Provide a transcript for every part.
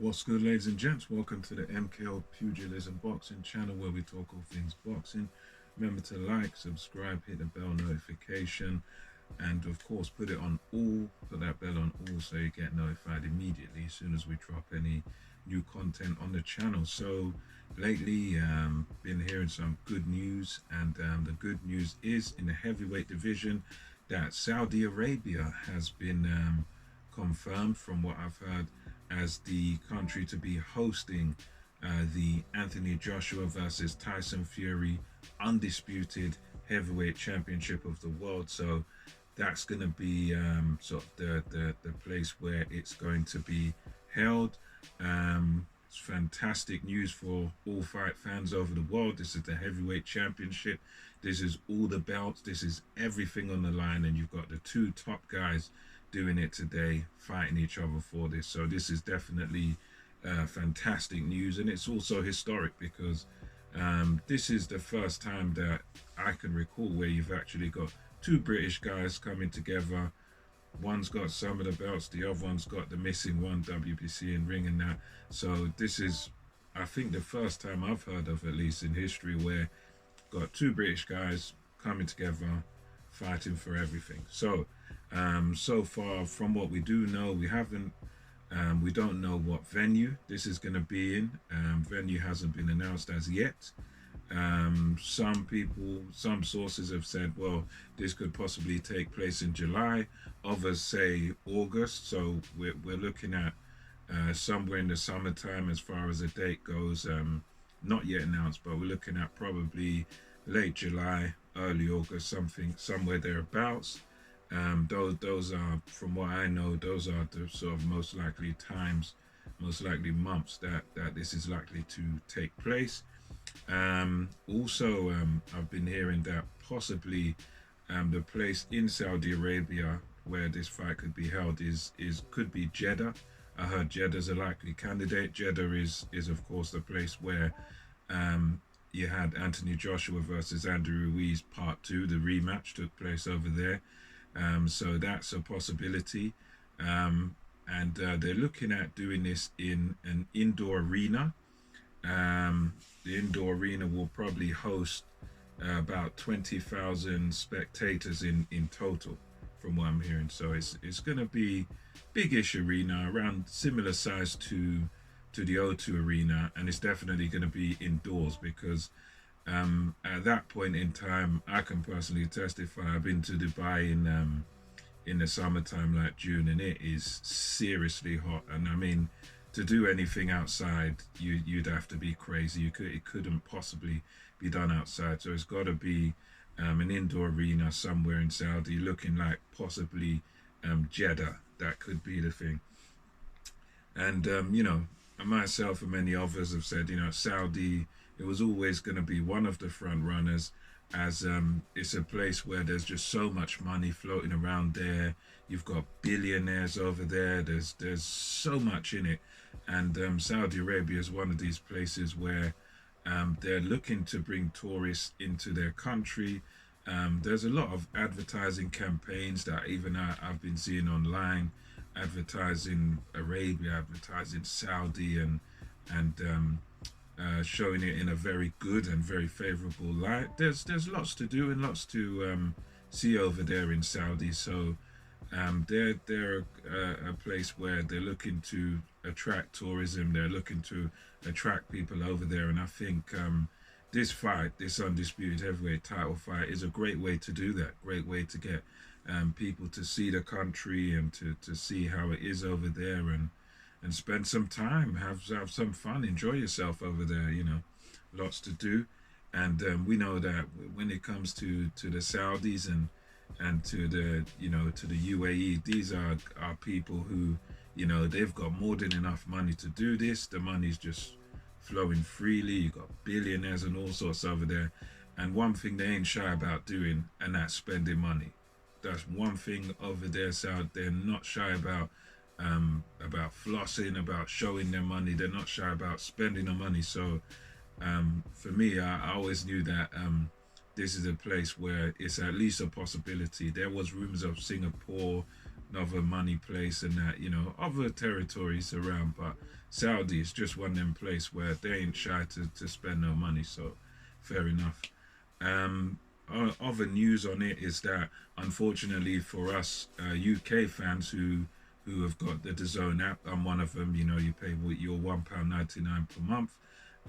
What's good, ladies and gents? Welcome to the MKO Pugilism Boxing channel where we talk all things boxing. Remember to like, subscribe, hit the bell notification, and of course, put it on all, put that bell on all so you get notified immediately as soon as we drop any new content on the channel. So, lately, been hearing some good news, and the good news is in the heavyweight division that Saudi Arabia has been confirmed, from what I've heard, as the country to be hosting the Anthony Joshua versus Tyson Fury undisputed heavyweight championship of the world. So that's going to be sort of the place where it's going to be held. It's fantastic news for all fight fans over the world. This is the heavyweight championship. This is all the belts. This is everything on the line, and you've got the two top guys doing it today, fighting each other for this. So this is definitely fantastic news, and it's also historic because this is the first time that I can recall where you've actually got two British guys coming together. One's got some of the belts, the other one's got the missing one, WBC and ring and that. So this is, I think, the first time I've heard of, at least in history, where got two British guys coming together, fighting for everything. So, so far from what we do know, we don't know what venue this is going to be in. Venue hasn't been announced as yet. Some sources have said, well, this could possibly take place in July. Others say August. So we're looking at somewhere in the summertime as far as the date goes. Not yet announced, but we're looking at probably late July, early August, somewhere thereabouts. Those are, from what I know, those are the sort of most likely times, most likely months that this is likely to take place. Also, I've been hearing that possibly the place in Saudi Arabia where this fight could be held could be Jeddah. I heard Jeddah's a likely candidate. Jeddah is of course the place where you had Anthony Joshua versus Andrew Ruiz Part 2. The rematch took place over there. So that's a possibility. And they're looking at doing this in an indoor arena. The indoor arena will probably host about 20,000 spectators in total, from what I'm hearing. So it's going to be big-ish arena, around similar size to the O2 arena, and it's definitely going to be indoors because at that point in time, I can personally testify. I've been to Dubai in the summertime, like June, and it is seriously hot. And I mean, to do anything outside, you'd have to be crazy. It couldn't possibly be done outside. So it's got to be an indoor arena somewhere in Saudi, looking like possibly Jeddah. That could be the thing. And myself and many others have said, Saudi, it was always going to be one of the front runners, as it's a place where there's just so much money floating around there. You've got billionaires over there. There's so much in it, and Saudi Arabia is one of these places where they're looking to bring tourists into their country. There's a lot of advertising campaigns that even I've been seeing online, advertising Arabia, advertising Saudi, and showing it in a very good and very favorable light. There's lots to do and lots to see over there in Saudi. So they're a place where they're looking to attract tourism. They're looking to attract people over there, and I think this fight, this undisputed heavyweight title fight, is a great way to do that. Great way to get people to see the country and to see how it is over there, and spend some time, have some fun, enjoy yourself over there. Lots to do, and we know that when it comes to the Saudis and to the UAE, these are people who, they've got more than enough money to do this. The money's just flowing freely. You got billionaires and all sorts over there, and one thing they ain't shy about doing, and that's spending money. That's one thing over there. So they're not shy about flossing, about showing their money. They're not shy about spending the money. So for me, I always knew that this is a place where it's at least a possibility. There was rumors of Singapore, another money place and that, other territories around, but Saudi is just one of them place where they ain't shy to spend no money, so fair enough. Um, Other news on it is that unfortunately for us UK fans who have got the DAZN app, I'm one of them. You pay your £1.99 per month.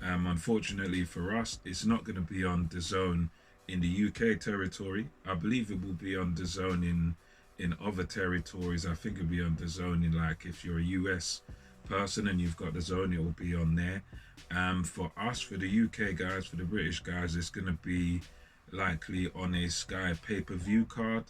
Unfortunately for us, it's not going to be on DAZN in the UK territory. I believe it will be on DAZN in other territories. I think it'll be on DAZN in, like, if you're a US person and you've got DAZN, it will be on there. For us, for the UK guys, for the British guys, it's going to be likely on a Sky pay-per-view card,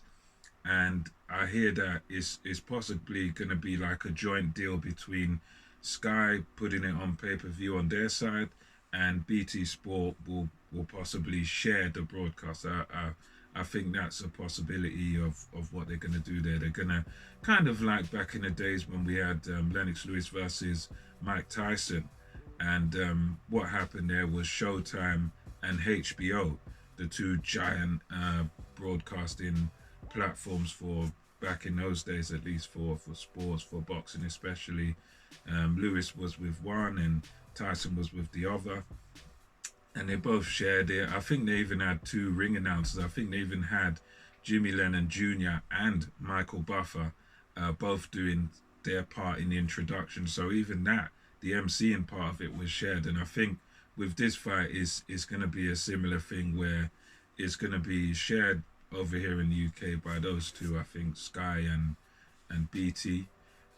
and I hear that it's possibly going to be like a joint deal between Sky putting it on pay-per-view on their side, and BT Sport will possibly share the broadcast. I think that's a possibility of what they're going to do there. They're going to kind of like back in the days when we had Lennox Lewis versus Mike Tyson, and what happened there was Showtime and HBO, the two giant broadcasting platforms for back in those days, at least for sports, for boxing especially. Lewis was with one and Tyson was with the other, and they both shared it. I think they even had two ring announcers. I think they even had Jimmy Lennon Jr. and Michael Buffer both doing their part in the introduction. So even that, the MCing part of it was shared. And I think with this fight is going to be a similar thing where it's going to be shared over here in the UK by those two. I think Sky and BT,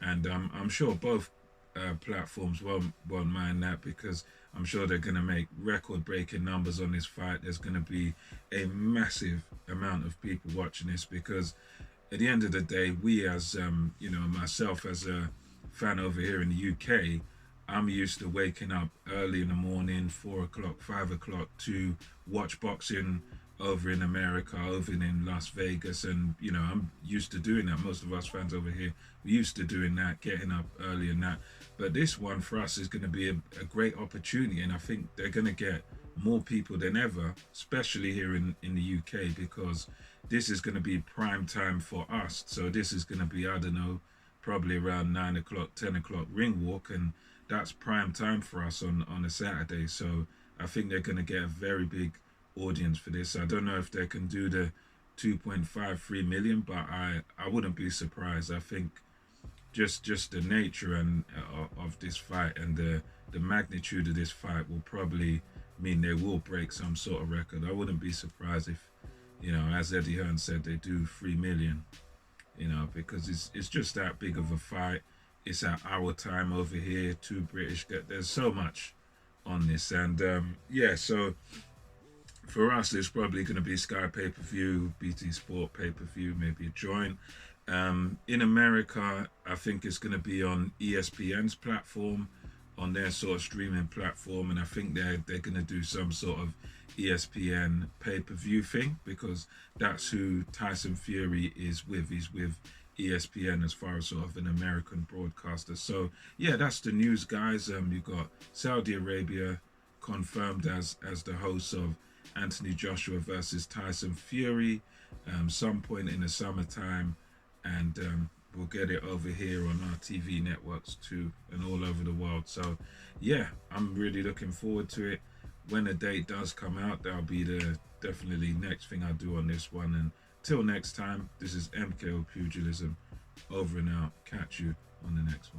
and I'm sure both platforms won't mind that, because I'm sure they're going to make record-breaking numbers on this fight. There's going to be a massive amount of people watching this, because at the end of the day, we as myself as a fan over here in the UK, I'm used to waking up early in the morning, 4 o'clock, 5 o'clock, to watch boxing over in America, over in Las Vegas, and I'm used to doing that. Most of us fans over here, we're used to doing that, getting up early and that. But this one for us is going to be a great opportunity, and I think they're going to get more people than ever, especially here in the UK, because this is going to be prime time for us. So this is going to be, I don't know, probably around 9 o'clock, 10 o'clock ring walk, and that's prime time for us on a Saturday. So I think they're going to get a very big audience for this. I don't know if they can do the 2.53 million, but I wouldn't be surprised. I think just the nature and of this fight and the magnitude of this fight will probably mean they will break some sort of record. I wouldn't be surprised if, as Eddie Hearn said, they do 3 million, because it's just that big of a fight. It's at our time over here, two British, there's so much on this. And so for us, it's probably going to be Sky pay-per-view, BT Sport pay-per-view, maybe a joint. In America, I think it's going to be on ESPN's platform, on their sort of streaming platform, and I think they're going to do some sort of ESPN pay-per-view thing, because that's who Tyson Fury is with. He's with ESPN as far as sort of an American broadcaster. So yeah, that's the news, guys. You've got Saudi Arabia confirmed as the host of Anthony Joshua versus Tyson Fury, some point in the summertime, and we'll get it over here on our TV networks too, and all over the world. So yeah, I'm really looking forward to it. When the date does come out, that'll be the definitely next thing I do on this one. And till next time, this is MKO Pugilism, over and out. Catch you on the next one.